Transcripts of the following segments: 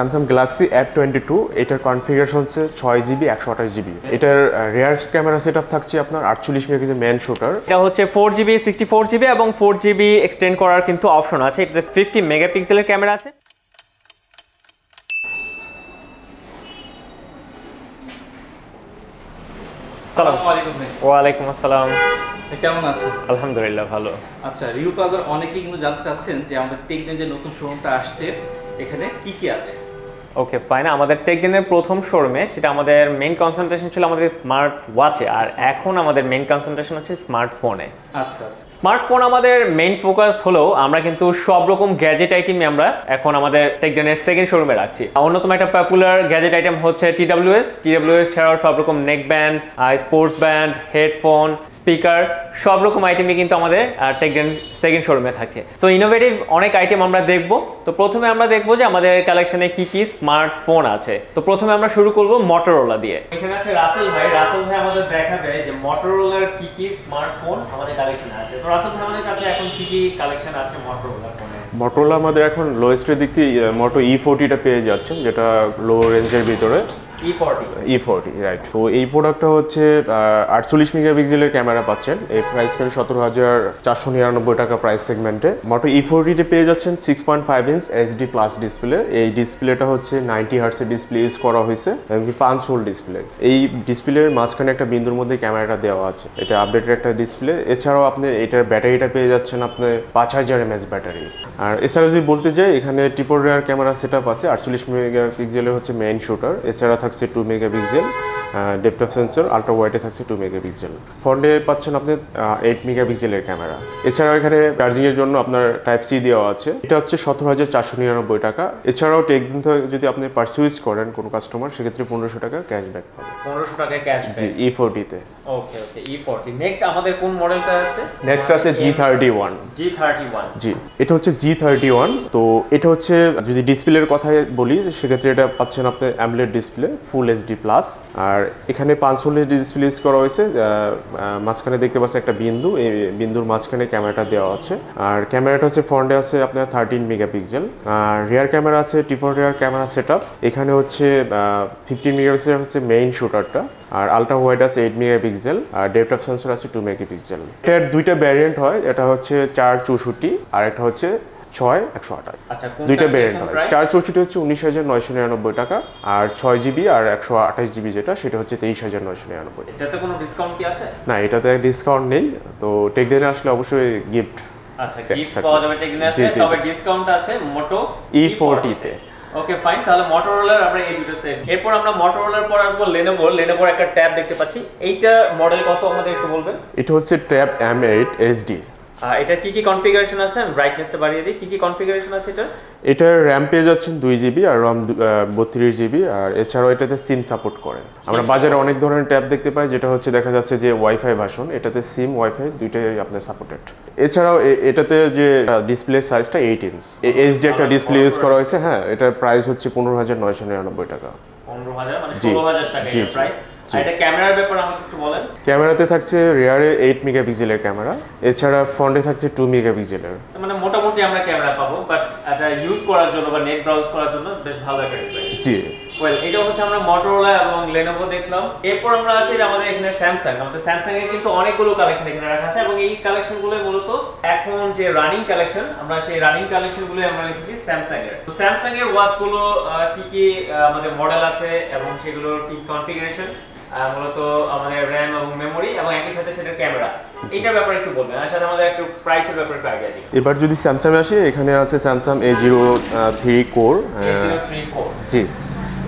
Samsung Galaxy A22 এটার configuration হচ্ছে 6GB 128GB। এটার রিয়ার ক্যামেরা সেটআপ থাকছে আপনার 48 মেগাপিক্সেল মেইন শুটার। এটা হচ্ছে 4GB 64GB এবং 4GB এক্সটেন্ড করার কিন্তু অপশন আছে। এটাতে 50 মেগাপিক্সেলের ক্যামেরা আছে। আসসালামু আলাইকুম। ওয়া আলাইকুম আসসালাম। কেমন আছেন? আলহামদুলিল্লাহ ভালো। আচ্ছা, রিভিউ প্লাজার অনেকেই কিন্তু জানতে চাচ্ছেন যে আমাদের টেকডেন যে নতুন শোরুমটা আসছে এখানে কি কি আছে। ওকে ফাইন, আমাদের টেকডেনের প্রথম শোরুমে সেটা আমাদের মেইন কনসেন্ট্রেশন ছিল আমাদের স্মার্ট ওয়াচে, আর এখন আমাদের মেইন কনসেন্ট্রেশন হচ্ছে স্মার্টফোনে। আচ্ছা আচ্ছা, স্মার্টফোন আমাদের মেইন ফোকাস হলেও আমরা কিন্তু সব রকম গ্যাজেট আইটেমই আমরা এখন আমাদের টেকডেনের সেকেন্ড শোরুমে রাখছি। অন্যতম একটা পপুলার গ্যাজেট আইটেম হচ্ছে টিডব্লিউএস ছাড়াও সব রকম neck band, sports band, headphone, speaker সব রকম আইটেমই কিন্তু আমাদের টেকডেন সেকেন্ড শোরুমে থাকে। সো ইনোভেটিভ অনেক আইটেম আমরা দেখব। তো প্রথমে আমরা দেখব যে আমাদের কালেকশনে কি কি স্মার্টফোন আছে। তো প্রথমে আমরা শুরু করব মোটরোলা দিয়ে। এখানে আছে রাসেল ভাই আমাদের দেখাবে যে মোটরোলার কি কি স্মার্টফোন আমাদের কালেকশনে আছে। তো রাসেল ভাই আমাদের কাছে এখন কি কি কালেকশন আছে মোটরোলার ফোনে? মোটরোলা আমাদের এখন লোয়েস্টের দিক থেকে মোটো E40টা পেয়ে যাচ্ছেন, যেটা লো রেঞ্জের ভিতরে। E40 right. তো এই প্রোডাক্টটা হচ্ছে 48 মেগাপিক্সেলের ক্যামেরা পাচ্ছেন। এই প্রাইস পেয়ে 17,499 টাকা প্রাইস সেগমেন্টে। মোটো E40তে পেয়ে যাচ্ছেন 6.5 ইঞ্চ HD প্লাস ডিসপ্লে। এই ডিসপ্লেটা হচ্ছে 90 হার্টসের ডিসপ্লে ইউজ করা হয়েছে এবং 5 হোল ডিসপ্লে। এই ডিসপ্লের মাঝখানে একটা বিন্দুর মধ্যে ক্যামেরাটা দেওয়া আছে। এটা আপডেটেড একটা ডিসপ্লে। এছাড়াও আপনি এটার ব্যাটারিটা পেয়ে যাচ্ছেন আপনি 5000 mAh ব্যাটারি। আর এছাড়াও যদি বলতে যাই, এখানে ট্রিপল রিয়ার ক্যামেরা সেটআপ আছে। 48 মেগাপিক্সেলের হচ্ছে মেইন শুটার। এছাড়া থাকছে 2 megapixel depth of sensor, ultra ওয়াইডে থাকছে 2 মেগাপিক্সেল। ফ্রন্টে পাচ্ছেন আপনি 8 মেগাপিক্সেলের ক্যামেরা। এছাড়াও এখানে চার্জিংয়ের জন্য আপনার টাইপ সি দেওয়া আছে। এটা হচ্ছে 17,499 টাকা। এছাড়াও টেকদিন থেকে যদি আপনি পারচেজ করেন কোনো কাস্টমার, সেক্ষেত্রে 1500 টাকা ক্যাশব্যাক পাবেন। 1500 টাকা ক্যাশব্যাক। জি, E40 তে। ওকে E40। নেক্সট আমাদের কোন মডেলটা আছে? নেক্সট আছে G31। জি, এটা হচ্ছে G31। তো এটা হচ্ছে যদি ডিসপ্লের কথা বলি, সেক্ষেত্রে এটা পাচ্ছেন আপনি AMOLED display full HD plus. আর এখানে 5 হোলের ডিসপ্লে ইউজ করা হয়েছে। মাঝখানে দেখতে পাচ্ছেন একটা বিন্দু, এই বিন্দুর মাঝখানে ক্যামেরাটা দেওয়া আছে। আর ক্যামেরাটা হচ্ছে ফ্রন্টে আছে আপনার 13 মেগাপিক্সেল। আর রিয়ার ক্যামেরা আছে ট্রিপল রিয়ার ক্যামেরা সেটআপ। এখানে হচ্ছে 15 মেগাপিক্সেল হচ্ছে মেইন শুটারটা। আর আলট্রা ওয়াইড আছে 8 মেগাপিক্সেল। আর ডেপথ অফ সেন্সর আছে 2 মেগাপিক্সেল। এটার দুইটা ভ্যারিয়েন্ট হয়, এটা হচ্ছে 464 আর একটা হচ্ছে 6128। আচ্ছা, দুইটা ভ্যারিয়েন্ট হয়। 464 হচ্ছে 19,999 টাকা, আর 6GB আর 128GB যেটা, সেটা হচ্ছে 23,999। এটাতে কোনো ডিসকাউন্ট কি আছে? না, এটাতে ডিসকাউন্ট নেই। তো টেকডেনে আসলে অবশ্যই গিফট। আচ্ছা, গিফট পাওয়া যাবে টেকডেনে আসলে, তবে ডিসকাউন্ট আছে মোটো E40 তে। ওকে ফাইন, তাহলে মোটরোলার আমরা এই দুটো সেট। এরপর আমরা মোটরোলার পর আসবো লেনোভোর একটা ট্যাব দেখতে পাচ্ছি। এইটা মডেল কত আমাদের একটু বলবেন? এটা হচ্ছে ট্যাব M8 SD। এটা কি কি কনফিগারেশন আছে? আমি ব্রাইটনেসটা বাড়িয়ে দিই। কি কি কনফিগারেশন আছে এটা? এটার র্যাম পেয়ে যাচ্ছেন 2GB আর রম 32GB। আর এছাড়াও এটাতে সিম সাপোর্ট করে। আমরা বাজারে অনেক ধরনের ট্যাব দেখতে পাই, যেটা হচ্ছে দেখা যাচ্ছে যে ওয়াইফাই ভার্সন। এটাতে সিম ওয়াইফাই দুইটাই আপনার সাপোর্টেড। এছাড়াও এটাতে যে ডিসপ্লে সাইজটা 8 ইঞ্চ HD একটা ডিসপ্লে ইউজ করা হয়েছে। হ্যাঁ, এটার প্রাইস হচ্ছে 15,999 টাকা। 15,000 মানে 16,000 টাকা এর প্রাইস। আর এটা ক্যামেরার ব্যাপারে আমাকে একটু বলেন। ক্যামেরাতে থাকছে রিয়ারে 8 মেগাপিক্সেলের ক্যামেরা। এছাড়া ফ্রন্টে থাকছে 2 মেগাপিক্সেলের। মানে মোটামুটি আমরা ক্যামেরা পাবো, বাট এটা ইউজ করার জন্য বা নেট ব্রাউজ করার জন্য বেশ ভালো একটা ডিভাইস। জি, ওয়েল, এটা হচ্ছে আমরা মোটরোলা এবং লেনোভো দেখলাম। এরপর আমরা আসি আমাদের এখানে আমাদের স্যামসাং এর কিন্তু অনেকগুলো কালেকশন এখানে রাখা আছে, এবং এই কালেকশনগুলো মূলত এখন যে রানিং কালেকশন, আমরা সেই রানিং কালেকশনগুলো আমরা রেখেছি স্যামসাং এর। তো স্যামসাং এর ওয়াচগুলো কি কি আমাদের মডেল আছে এবং সেগুলোর কি কনফিগারেশন, মূলত আমাদের র্যাম এবং মেমোরি এবং একই সাথে সেটার ক্যামেরা, এইটার ব্যাপারে একটু বলবেন। আর সাথে আমাদের একটু প্রাইসের ব্যাপারে একটু আইডিয়া দিন। এবার যদি স্যামসাং আসি, এখানে আছে স্যামসাং A03 কোর। জি,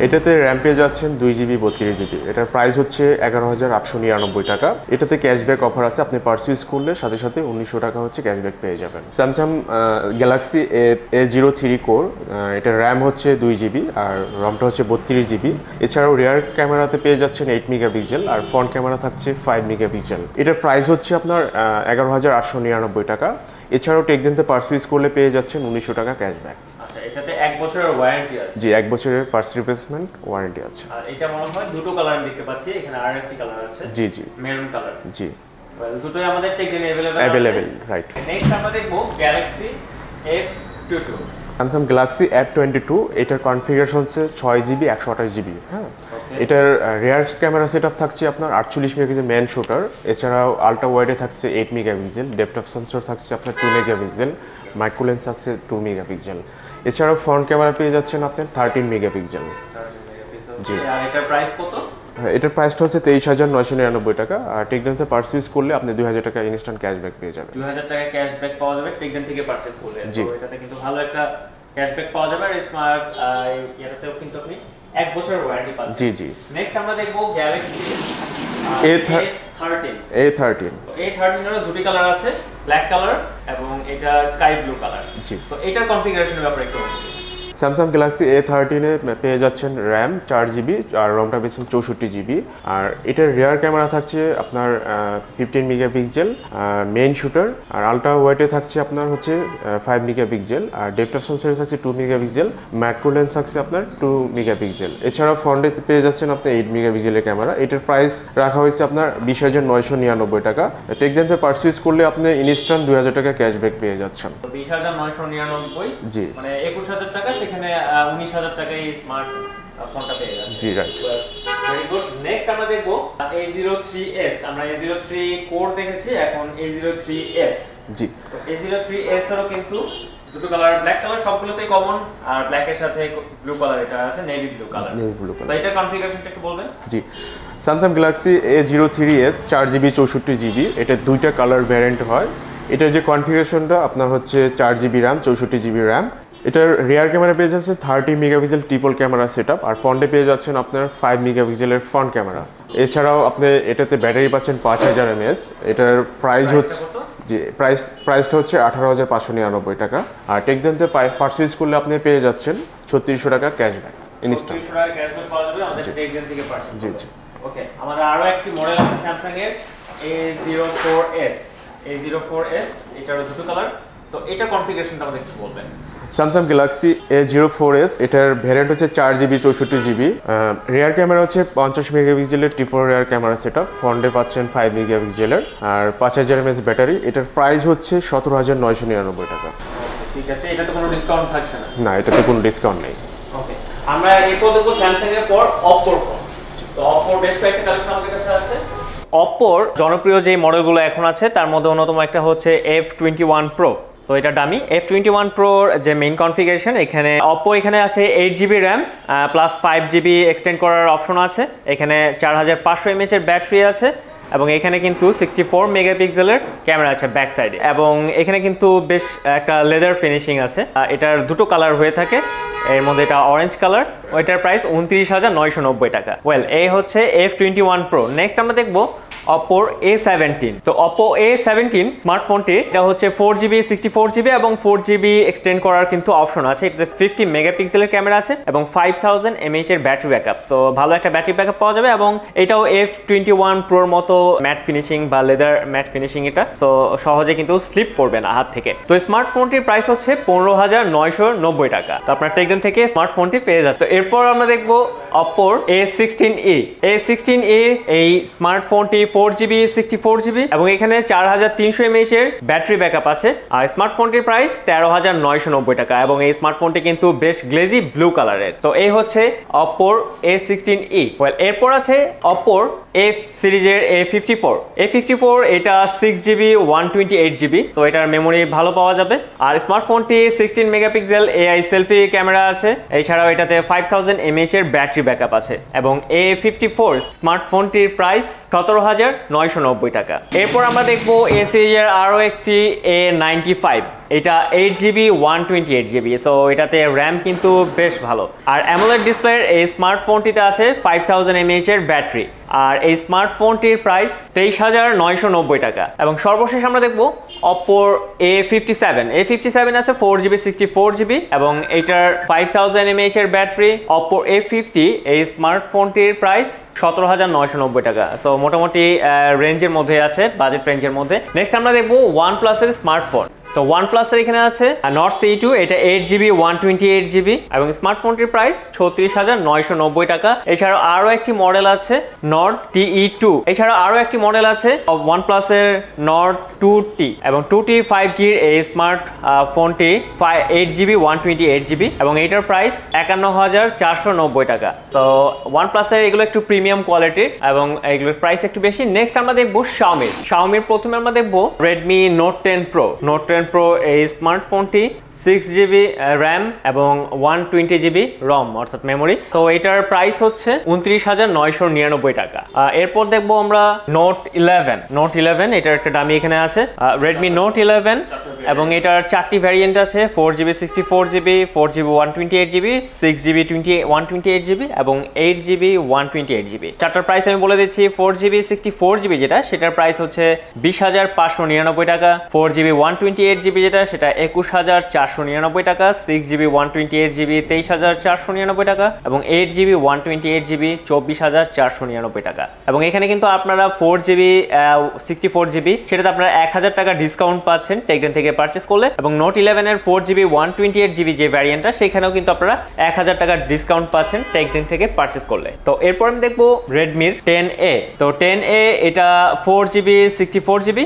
এটাতে র্যাম পেয়ে যাচ্ছেন 2GB 32GB। এটার প্রাইস হচ্ছে 11,899 টাকা। এটাতে ক্যাশব্যাক অফার আছে। আপনি পারচেজ করলে সাথে সাথে 1900 টাকা হচ্ছে ক্যাশব্যাক পেয়ে যাবেন। স্যামসাং গ্যালাক্সি A03 কোর, এটার র্যাম হচ্ছে 2GB আর রমটা হচ্ছে 32GB। এছাড়াও রিয়ার ক্যামেরাতে পেয়ে যাচ্ছেন 8 মেগাপিক্সেল আর ফ্রন্ট ক্যামেরা থাকছে 5 মেগাপিক্সেল। এটার প্রাইস হচ্ছে আপনার 11,899 টাকা। এছাড়াও টেকদিনতে পারচেজ করলে পেয়ে যাচ্ছেন 1900 টাকা ক্যাশব্যাক। আচ্ছা, এটাতে 1 বছরের ওয়ারেন্টি আছে? জি, 1 বছরের পার্টস রিপ্লেসমেন্ট ওয়ারেন্টি আছে। আর এটা মনে হয় দুটো কালার দেখতে পাচ্ছি, এখানে আরেকটি কালার আছে। জি জি, মেরুন কালার। জি, ওয়েল, দুটোই আমাদের টেকদিনে अवेलेबल রাইট। নেক্সট আমরা দেখব Galaxy F22। Samsung Galaxy A22, এটার কনফিগারেশন হচ্ছে 6GB 128GB। হ্যাঁ, এটার রিয়ার ক্যামেরা সেট আপ থাকছে আপনার 48 মেগাপিক্সেল মেন শুটার, এছাড়াও আলট্রা ওয়াইডে থাকছে 8 মেগাপিক্সেল, ডেপথ অফ সেন্সর থাকছে আপনার 2 মেগাপিক্সেল, মাইক্রো লেন্স থাকছে 2 মেগাপিক্সেল, এছাড়াও ফ্রন্ট ক্যামেরা পেয়ে যাচ্ছেন আপনার 13 মেগাপিক্সেল। জি, আর এটার প্রাইস কত? এটার প্রাইসটা হচ্ছে 23,999 টাকা। আর টেকডেনতে পারচেজ করলে আপনি 2000 টাকা ইনস্ট্যান্ট ক্যাশব্যাক পেয়ে যাবেন। 2000 টাকা ক্যাশব্যাক পাওয়া যাবে টেকডেন থেকে পারচেজ করলে। জি, তো এটাতে কিন্তু ভালো একটা ক্যাশব্যাক পাওয়া যাবে। আর স্মার্ট এটাতেও কিন্তু আপনি 1 বছরের ওয়ারেন্টি পাচ্ছেন। জি জি। নেক্সট আমরা দেখব গ্যালাক্সি A13 এর দুটি কালার আছে, ব্ল্যাক কালার এবং এটা স্কাই ব্লু কালার। জি, তো এটার কনফিগারেশনের ব্যাপারে একটু বলুন। স্যামসাং গ্যালাক্সি A13 পেয়ে যাচ্ছেন র্যাম 4GB আর রমটা পেয়েছেন 64GB। আর এটার রিয়ার ক্যামেরা থাকছে আপনার 15 মেগাপিক্সেল মেইন শুটার, আর আলট্রা ওয়াইডে থাকছে আপনার হচ্ছে 5 মেগাপিক্সেল, আর ডেপথ অফ সেন্সরে থাকছে 2 মেগাপিক্সেল, ম্যাক্রো লেন্স থাকছে আপনার 2 মেগাপিক্সেল। এছাড়াও ফ্রন্টে পেয়ে যাচ্ছেন আপনি 8 মেগাপিক্সেলের ক্যামেরা। এটার প্রাইস রাখা হয়েছে আপনার 20,999 টাকা। টেকডেনতে পারচেজ করলে আপনি ইনস্ট্যান্ট 2000 টাকা ক্যাশব্যাক পেয়ে যাচ্ছেন। 20,999, জি, মানে 21,000 টাকা, সেখানে 19,000 টাকায় স্মার্ট ফোনটা পেয়ে যাচ্ছে। জি, রাইট। Very good. নেক্সট আমরা দেখব A03s। আমরা A03 কোর দেখেছি, এখন A03s। জি, তো A03s এরও কিন্তু দুটো কালার, ব্ল্যাক কালার সবগুলোতেই কমন, আর ব্ল্যাকের সাথে ব্লু কালার এটা আছে, navy blue colour. Navy blue তো কালার। এটার কনফিগারেশনটা একটু বলবেন? জি, Samsung Galaxy A03s 4GB 64GB, এটা দুইটা কালার ভ্যারিয়েন্ট হয়। এটার যে কনফিগারেশনটা আপনার হচ্ছে 4GB র্যাম 64GB র্যাম। এটার রিয়ার ক্যামেরা পেয়ে যাচ্ছে 30 megapixel triple camera set up, আর ফ্রন্টে পেয়ে যাচ্ছেন আপনার 5 মেগাপিক্সেলের ফ্রন্ট ক্যামেরা। এছাড়াও আপনি এটাতে ব্যাটারি পাচ্ছেন 5000 mAh। এটার প্রাইস হচ্ছে, জি, প্রাইসটা হচ্ছে 18,599 টাকা। আর টেকডেনতে পারচেজ করলে আপনি পেয়ে যাচ্ছেন 3600 টাকা ক্যাশব্যাক ইনস্ট্যান্ট। 3600 টাকা ক্যাশব্যাক পাওয়া যাবে আমাদের টেকডেন থেকে পারচেজ। জি জি। ওকে, আমাদের আরো একটি মডেল আছে স্যামসাং এর A04s। A04s এটারও দুটো কালার। তো এটার কনফিগারেশনটা আমাদের একটু বলবেন? স্যামসাং গ্যালাক্সি A04s, এটার ভ্যারিয়েন্ট হচ্ছে 4GB 64GB। রিয়ার ক্যামেরা হচ্ছে 50 মেগাপিক্সেলের triple rear camera set up, ফ্রন্টে পাচ্ছেন 5 মেগাপিক্সেলের, আর 5000 mAh ব্যাটারি। এটার প্রাইস হচ্ছে 17,999 টাকা। ঠিক আছে, এটাতে কোনো ডিসকাউন্ট থাকছে না? না, এটাতে কোনো ডিসকাউন্ট নেই। ওকে, আমরা এরপর দেখব স্যামসাং এর পর Oppo ফোন। তো Oppo বেশ কয়েকটা কালেকশন আমাদের কাছে আছে। Oppo জনপ্রিয় যে মডেলগুলো এখন আছে তার মধ্যে অন্যতম একটা হচ্ছে F21 Pro। সো এটা দামি। F21 Pro যে মেইন কনফিগারেশন, এখানে Oppo এখানে আছে 8GB RAM plus 5GB extend করার অপশন আছে। এখানে 4500 mAh এর ব্যাটারি আছে, এবং এখানে কিন্তু 64 মেগাপিক্সেলের ক্যামেরা আছে ব্যাক সাইডে, এবং এখানে কিন্তু বেশ একটা লেদার ফিনিশিং আছে। এটার দুটো কালার হয়ে থাকে, এর মধ্যে এটা অরেঞ্জ কালার। ওইটার প্রাইস 29,990 টাকা। ওয়েল, এই হচ্ছে F21 Pro। নেক্সট আমরা দেখবো Oppo A17। তো Oppo A17 স্মার্টফোনটি এটা হচ্ছে 4GB 64GB এবং 4GB এক্সটেন্ড করার কিন্তু অপশন আছে। এটাতে 50 মেগাপিক্সেলের ক্যামেরা আছে এবং 5000 mAh এর ব্যাটারি ব্যাকআপ। সো ভালো একটা ব্যাটারি ব্যাকআপ পাওয়া যাবে, এবং এটাও F21 Pro এর মতো ম্যাট ফিনিশিং বা লেদার ম্যাট ফিনিশিং এটা। সো সহজে কিন্তু স্লিপ করবে না হাত থেকে। তো স্মার্টফোনটির প্রাইস হচ্ছে 15,990 টাকা। তো আপনার টেকডেন থেকে স্মার্টফোনটি পেয়ে যাচ্ছে। তো এরপর আমরা দেখবো Oppo A16e। A16e এই স্মার্টফোনটি 4GB 64GB এবং এখানে 4300 mAh এর ব্যাটারি ব্যাকআপ আছে। আর স্মার্টফোনটির প্রাইস 13,990 টাকা, এবং এই স্মার্টফোনটি কিন্তু বেশ গ্লেজি ব্লু কালারের। তো এই হচ্ছে Oppo A16e। এরপর আছে Oppo F সিরিজের A54 এটা 6GB 128GB। তো এটার মেমোরি ভালো পাওয়া যাবে। আর স্মার্টফোনটি 16 মেগাপিক্সেল AI সেলফি ক্যামেরা আছে। এছাড়াও এটাতে 5000 mAh এর ব্যাটারি ব্যাকআপ আছে, এবং A54 স্মার্টফোনটির প্রাইস 17,990 টাকা। এরপর আমরা দেখবো এ সিরিজের আরও একটি A95। এটা 8GB 128GB। সো এটাতে র্যাম কিন্তু বেশ ভালো। আর অ্যামোলেড ডিসপ্লের এই স্মার্টফোনটিতে আছে 5000 mAh এর ব্যাটারি। আর এই স্মার্টফোনটির প্রাইস 23,990 টাকা। এবং সর্বশেষ আমরা দেখব Oppo A57 আছে 4GB 64GB এবং এটার 5000 mAh এর ব্যাটারি। Oppo A50 এই স্মার্টফোনটির প্রাইস 17,990 টাকা। সো মোটামুটি রেঞ্জের মধ্যে আছে, বাজেট রেঞ্জের মধ্যে। নেক্সট আমরা দেখব OnePlus এর স্মার্টফোন। তো তো OnePlus এর এখানে আছে Nord C2, এটা 8GB 128GB এবং স্মার্টফোনটির প্রাইস 36,990 টাকা। এছাড়াও আরো একটি মডেল আছে Nord TE2, এছাড়াও আরো একটি মডেল আছে OnePlus এর Nord 2T এবং 2T 5G এর এই স্মার্ট ফোনটি 8GB 128GB এবং এটার প্রাইস 51,490 টাকা। তো OnePlus এর এগুলো একটু প্রিমিয়াম কোয়ালিটির এবং এগুলোর প্রাইস একটু বেশি। নেক্সট আমরা দেখবো Xiaomi প্রথমে আমরা দেখবো Redmi Note 10 Pro এই স্মার্টফোনটি 6GB RAM এবং 120GB ROM অর্থাৎ মেমোরি। তো এটার প্রাইস হচ্ছে 29,999 টাকা। এরপর দেখবো আমরা Note 11 এটার একটা দামি এখানে আছে Redmi Note 11 এবং এটার 4টি ভ্যারিয়েন্ট আছে 4GB 64GB 4GB 128GB 6GB 128GB এবং 8GB 128GB। চারটার প্রাইস আমি বলে দিচ্ছি 4GB 64GB যেটা সেটার প্রাইস হচ্ছে 20,599 টাকা, 4GB 128GB যেটা সেটা 21,499 টাকা, 6GB 128GB 23,499 টাকা এবং 8GB 128GB 24,499 টাকা। এবং এখানে কিন্তু আপনারা 4GB 64GB সেটাতে আপনারা 1,000 টাকা ডিসকাউন্ট পাচ্ছেন TechDen থেকে পারচেজ করলে এবং Note 11 এর 4GB 128GB যে ভ্যারিয়েন্টটা সেখানেও কিন্তু আপনারা 1,000 টাকা ডিসকাউন্ট পাচ্ছেন TechDen থেকে পারচেজ করলে। তো এরপর আমি দেখবো Redmi 10A। তো 10A এটা 4GB 64GB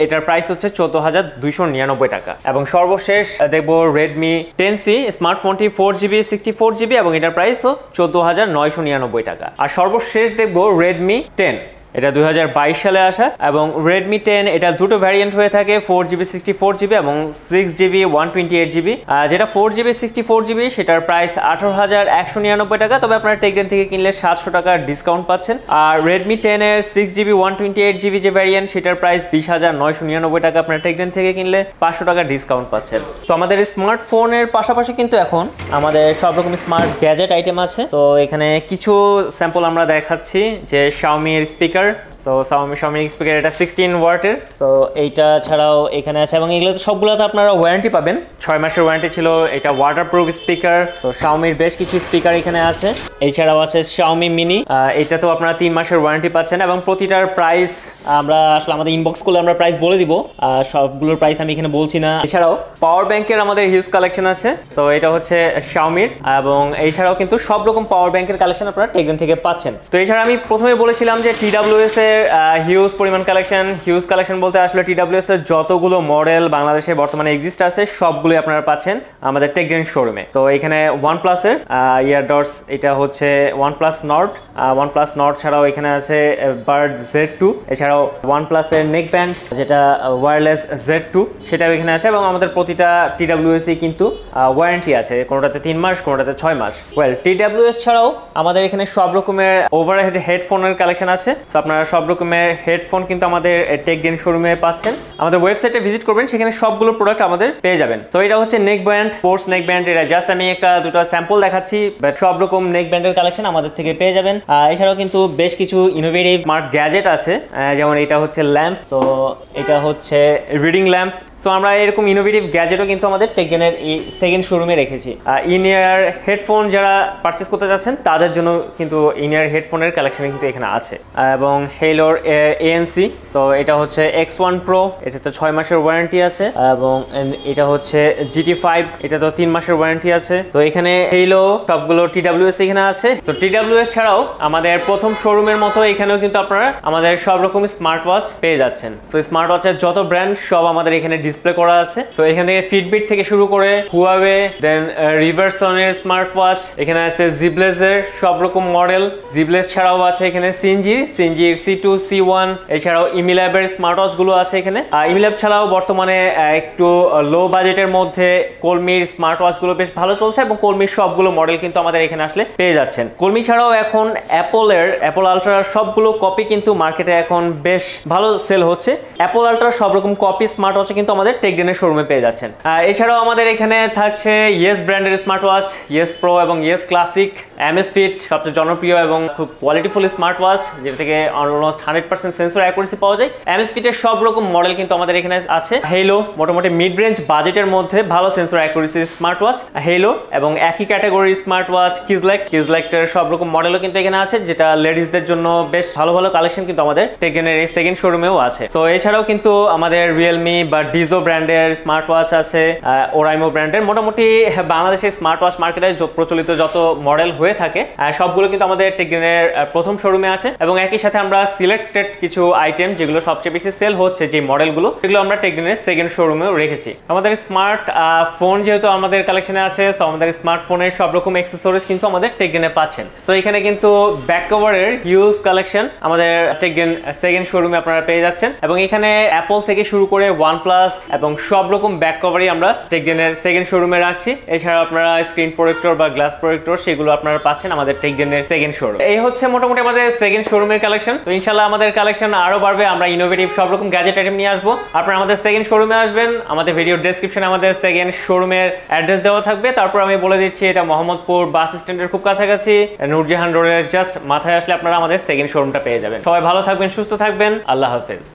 এটার প্রাইস হচ্ছে 14,299 টাকা। এবং সর্বশেষ দেখবো Redmi 10C স্মার্টফোনটি 4GB 64GB এবং এটার প্রাইসও 14,999 টাকা। আর সর্বশেষ দেখবো Redmi 10, এটা 2022 সালে আসা এবং Redmi 10 এটা দুটো ভ্যারিয়েন্ট হয়ে থাকে 4GB 64GB এবং 6GB 128GB। যেটা 4GB 64GB সেটার প্রাইস 18,199 টাকা, তবে আপনারা TechDen থেকে কিনলে 700 টাকা ডিসকাউন্ট পাচ্ছেন। আর Redmi 10 এর 6GB 128GB যে ভ্যারিয়েন্ট সেটার প্রাইস 20,999 টাকা, আপনারা TechDen থেকে কিনলে 500 টাকা ডিসকাউন্ট পাচ্ছেন। তো আমাদের স্মার্টফোনের পাশাপাশি কিন্তু এখন আমাদের সব রকম স্মার্ট গ্যাজেট আইটেম আছে। তো এখানে কিছু স্যাম্পল আমরা দেখাচ্ছি যে Xiaomi এর স্পিকার। তো Xiaomi স্পিকার এটা 16 ওয়াটের। তো এইটা ছাড়াও এখানে আছে এবং এগুলো তো সবগুলোতে আপনারা ওয়ারেন্টি পাবেন, 6 মাসের ওয়ারেন্টি ছিল। এটা ওয়াটারপ্রুফ স্পিকার। তো Xiaomiর বেশ কিছু স্পিকার এখানে আছে। এছাড়াও আছে Xiaomi মিনি, এটা তো আপনারা 3 মাসের ওয়ারেন্টি পাচ্ছেন এবং প্রতিটার প্রাইস আমরা আসলে আমাদের ইনবক্স করলে আমরা প্রাইস বলে দিব, সবগুলোর প্রাইস আমি এখানে বলছি না। এছাড়াও পাওয়ার ব্যাংকের আমাদের হিউজ কালেকশন আছে। তো এটা হচ্ছে Xiaomiর এবং এছাড়াও কিন্তু সব রকম পাওয়ার ব্যাংকের কালেকশন আপনারা TechDen থেকে পাচ্ছেন। তো এছাড়া আমি প্রথমে বলেছিলাম যে TWS এর হিউজ পরিমাণ কালেকশন বলতে আসলে TWS এর যতগুলো মডেল বাংলাদেশে বর্তমানে এক্সিস্ট আছে সবগুলোই আপনারা পাচ্ছেন আমাদের TechDen শোরুমে। তো এখানে OnePlus এর ইয়ারডটস, এটা হচ্ছে OnePlus Nord ছাড়াও এখানে আছে Bird Z2, এছাড়াও OnePlus এর নেক ব্যান্ড যেটা ওয়্যারলেস Z2 সেটাও এখানে আছে এবং আমাদের প্রতিটা TWS এ কিন্তু ওয়ারেন্টি আছে, কোনোটাতে 3 মাস কোনোটাতে 6 মাস। TWS ছাড়াও আমাদের এখানে সব রকমের ওভারহেড হেডফোনের কালেকশন আছে। তো আপনারা সব রকমের হেডফোন কিন্তু আমাদের TechDen শোরুমে পাচ্ছেন। আমাদের ওয়েবসাইটে ভিজিট করবেন, সেখানে সবগুলো প্রোডাক্ট আমাদের পেয়ে যাবেন। তো এটা হচ্ছে neck band, sports neck band. এটা জাস্ট আমি দুটো স্যাম্পল দেখাচ্ছি, বাট সব রকম নেক ব্যান্ডের কালেকশন আমাদের থেকে পেয়ে যাবেন। এছাড়াও কিন্তু বেশ কিছু ইনোভেটিভ স্মার্ট গ্যাজেট আছে, যেমন এটা হচ্ছে ল্যাম্প। সো এটা হচ্ছে রিডিং ল্যাম্প। সো আমরা এরকম ইনোভেটিভ গ্যাজেটও কিন্তু আমাদের TechDen এর এই সেকেন্ড শোরুমে রেখেছি। ইন ইয়ার হেডফোন যারা পারচেস করতে যাচ্ছেন তাদের জন্য কিন্তু ইন ইয়ার হেডফোনের কালেকশন কিন্তু এখানে আছে। এবং হেলোর ANC, সো এটা হচ্ছে X1 Pro, এটাতে 6 মাসের ওয়ারেন্টি আছে। এবং এটা হচ্ছে GT5, এটা তো 3 মাসের ওয়ারেন্টি আছে। তো এখানে হেলো সবগুলো TWS এখানে আছে। তো TWS ছাড়াও আমাদের প্রথম শোরুমের মতো এখানেও কিন্তু আপনারা আমাদের সব রকম স্মার্ট ওয়াচ পেয়ে যাচ্ছেন। তো স্মার্ট ওয়াচের যত ব্র্যান্ড সব আমাদের এখানে ডিসপ্লে করা আছে। তো এখান থেকে ফিটবিট থেকে শুরু করে হুয়াওয়ে, দেন রিভারসনের স্মার্ট ওয়াচ, এখানে আছে জিবলেজের সব রকম মডেল। জিবলেজ ছাড়াও আছে এখানে সিনজির C2 C1, এছাড়াও ইমিল্যাবের স্মার্ট ওয়াচ গুলো আছে এখানে। ইমিল্যাব ছাড়াও বর্তমানে একটু লো বাজেটের মধ্যে কলমির স্মার্ট ওয়াচ গুলো বেশ ভালো চলছে এবং কলমির সবগুলো মডেল কিন্তু আমাদের এখানে আসলে পেয়ে যাচ্ছেন। কলমি ছাড়াও এখন অ্যাপল আলট্রার সবগুলো কপি কিন্তু মার্কেটে এখন বেশ ভালো সেল হচ্ছে। অ্যাপল আলট্রার সব রকম কপি স্মার্ট ওয়াচ কিন্তু আমাদের TechDen এর শোরুমে পেয়ে যাচ্ছেন। এছাড়াও আমাদের এখানে থাকছে ইয়েস ব্র্যান্ডের স্মার্ট ওয়াচ, ইয়েস প্রো এবং ইয়েস ক্লাসিক। MS ফিট সবচেয়ে জনপ্রিয় এবং খুব কোয়ালিটিফুল স্মার্ট ওয়াচ, যেটা থেকে অলমোস্ট 100% সেন্সর অ্যাকুরেসি পাওয়া যায়। MS ফিটের সব রকম মডেল কিন্তু আমাদের এখানে আছে। হেলো মোটামুটি মিড রেঞ্জ বাজেটের মধ্যে ভালো সেন্সর অ্যাকুরেসির স্মার্ট ওয়াচ হেলো, এবং একই ক্যাটাগরির স্মার্ট ওয়াচ কিজলেক্টের সব রকম মডেলও কিন্তু এখানে আছে, যেটা লেডিসদের জন্য বেশ ভালো ভালো কালেকশন কিন্তু আমাদের TechDen এর এই সেকেন্ড শোরুমেও আছে। তো এছাড়াও কিন্তু আমাদের রিয়েলমি বা সিজো ব্র্যান্ডের স্মার্ট ওয়াচ আছে, ওরাইমো ব্র্যান্ডের। মোটামুটি বাংলাদেশের স্মার্ট ওয়াচ মার্কেটে প্রচলিত যত মডেল হয়ে থাকে সবগুলো কিন্তু আমাদের টেকডেনের প্রথম শোরুমে আছে, এবং একই সাথে আমরা সিলেক্টেড কিছু আইটেম যেগুলো সবচেয়ে বেশি সেল হচ্ছে যে মডেলগুলো, সেগুলো আমরা টেকডেনের সেকেন্ড শোরুমেও রেখেছি। আমাদের স্মার্ট ফোন যেহেতু আমাদের কালেকশনে আছে, সো আমাদের স্মার্টফোনের সব রকম অ্যাক্সেসরিজ কিন্তু আমাদের টেকডেনে পাচ্ছেন। সো এখানে কিন্তু ব্যাক কভারের হিউজ কালেকশন আমাদের টেকডেন সেকেন্ড শোরুমে আপনারা পেয়ে যাচ্ছেন, এবং এখানে অ্যাপল থেকে শুরু করে OnePlus এবং সব রকম ব্যাক কভারই আমরা টেকডেনের সেকেন্ড শোরুমে রাখছি। এছাড়া আপনারা স্ক্রিন প্রোটেক্টর বা গ্লাস প্রোটেক্টর সেগুলো আপনারা পাচ্ছেন আমাদের টেকডেনের সেকেন্ড শোরুম। এই হচ্ছে মোটামুটি আমাদের সেকেন্ড শোরুমের কালেকশন। তো ইনশাআল্লাহ আমাদের কালেকশন আরো বাড়বে, আমরা ইনোভেটিভ সব রকম গ্যাজেট আইটেম নিয়ে আসবো। আপনারা আমাদের সেকেন্ড শোরুমে আসবেন, আমাদের ভিডিও ডেসক্রিপশনে আমাদের সেকেন্ড শোরুমের অ্যাড্রেস দেওয়া থাকবে। তারপর আমি বলে দিচ্ছি এটা মোহাম্মদপুর বাস স্ট্যান্ডের খুব কাছাকাছি, নূরজাহান রোডের জাস্ট মাথায় আসলে আপনারা আমাদের সেকেন্ড শোরুমটা পেয়ে যাবেন। সবাই ভালো থাকবেন, সুস্থ থাকবেন, আল্লাহ হাফেজ।